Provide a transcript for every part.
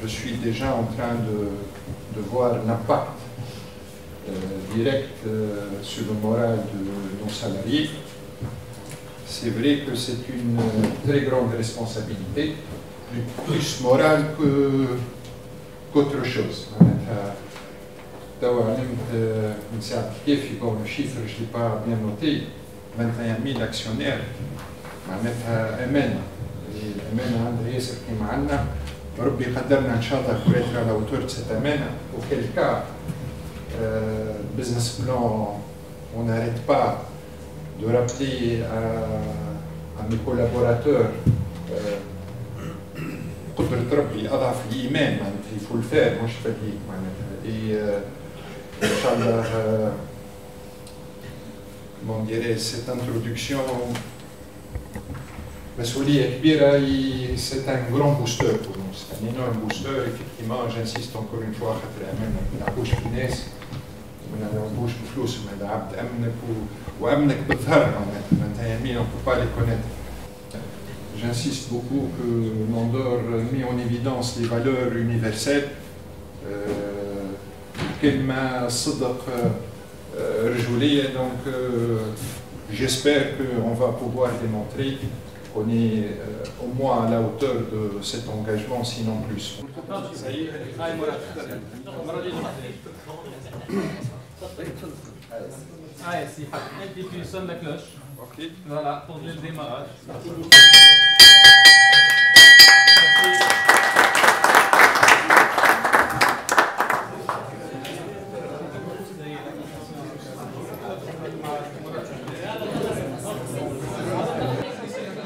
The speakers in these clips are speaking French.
je suis déjà en train de voir l'impact direct sur le moral de nos salariés. C'est vrai que c'est une très grande responsabilité, plus morale qu'autre chose. Le chiffre, je ne l'ai pas bien noté, 21 000 actionnaires. ربي قدرنا ان شاء الله pour être à la hauteur de cette amène, auquel cas business plan, on n'arrête pas de rappeler à mes collaborateurs il faut le faire, moi je fais et Inch'Allah, comment dirais, cette introduction c'est un grand booster pour nous, c'est un énorme booster. Effectivement, j'insiste encore une fois, la bouche finesse, la bouche de flou, on ne peut pas les connaître. J'insiste beaucoup que l'Andorre met en évidence les valeurs universelles. Donc j'espère qu'on va pouvoir démontrer qu'on est au moins à la hauteur de cet engagement, sinon plus. Tu sonnes la cloche. Voilà, pour le démarrage.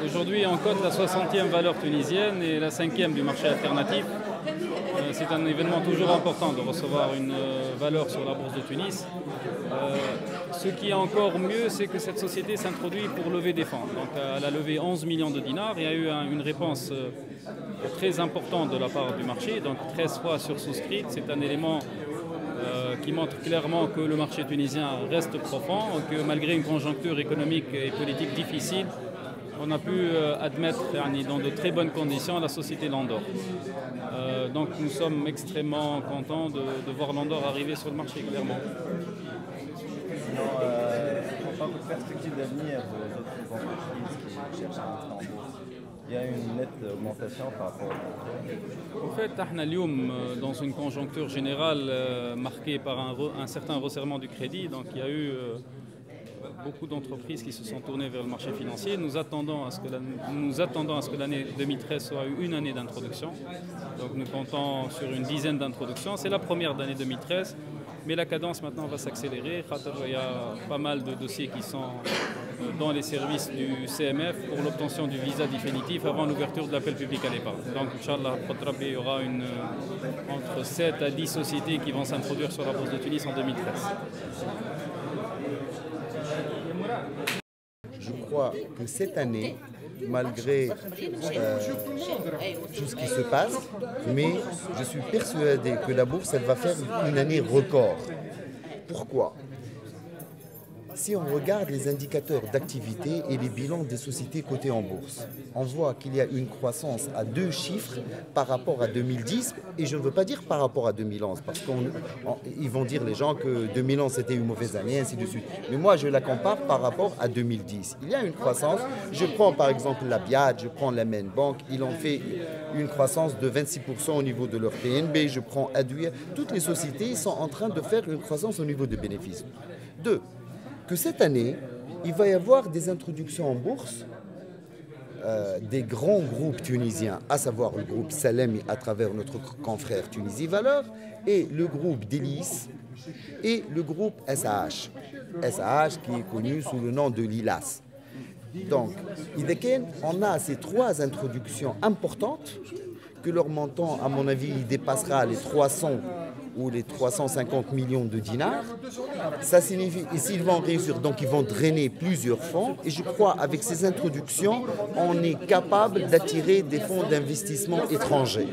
Aujourd'hui, on cote la 60e valeur tunisienne et la 5e du marché alternatif. C'est un événement toujours important de recevoir une valeur sur la bourse de Tunis. Ce qui est encore mieux, c'est que cette société s'introduit pour lever des fonds. Donc, elle a levé 11 millions de dinars. Il y a eu une réponse très importante de la part du marché, donc 13 fois sursouscrite. C'est un élément qui montre clairement que le marché tunisien reste profond, que malgré une conjoncture économique et politique difficile, on a pu admettre dans de très bonnes conditions la société Landor. Donc nous sommes extrêmement contents de voir Landor arriver sur le marché, clairement. En tant que perspective d'avenir aux autres entreprises qui cherchent à entrer en bourse, il y a une nette augmentation par rapport au En fait, dans une conjoncture générale marquée par un certain resserrement du crédit, donc il y a eu beaucoup d'entreprises qui se sont tournées vers le marché financier. Nous attendons à ce que l'année 2013 soit une année d'introduction. Donc nous comptons sur une dizaine d'introductions. C'est la première d'année 2013, mais la cadence maintenant va s'accélérer. Il y a pas mal de dossiers qui sont dans les services du CMF pour l'obtention du visa définitif avant l'ouverture de l'appel public à l'épargne. Donc, Inch'Allah, il y aura entre 7 à 10 sociétés qui vont s'introduire sur la bourse de Tunis en 2013. Je crois que cette année, malgré tout ce qui se passe, mais je suis persuadé que la bourse, elle va faire une année record. Pourquoi ? Si on regarde les indicateurs d'activité et les bilans des sociétés cotées en bourse, on voit qu'il y a une croissance à 2 chiffres par rapport à 2010, et je ne veux pas dire par rapport à 2011, parce qu'ils vont dire les gens que 2011 c'était une mauvaise année, ainsi de suite. Mais moi je la compare par rapport à 2010. Il y a une croissance, je prends par exemple la BIAD, je prends la Main Bank, ils ont fait une croissance de 26% au niveau de leur PNB, je prends Adouia, toutes les sociétés sont en train de faire une croissance au niveau des bénéfices. 2. Que cette année, il va y avoir des introductions en bourse des grands groupes tunisiens, à savoir le groupe Salemi à travers notre confrère Tunisie Valeurs et le groupe Délice et le groupe SAH. SAH qui est connu sous le nom de Lilas. Donc, on a ces 3 introductions importantes que leur montant, à mon avis, dépassera les 300 ou les 350 millions de dinars. Ça signifie, et s'ils vont réussir, donc ils vont drainer plusieurs fonds. Et je crois avec ces introductions, on est capable d'attirer des fonds d'investissement étrangers.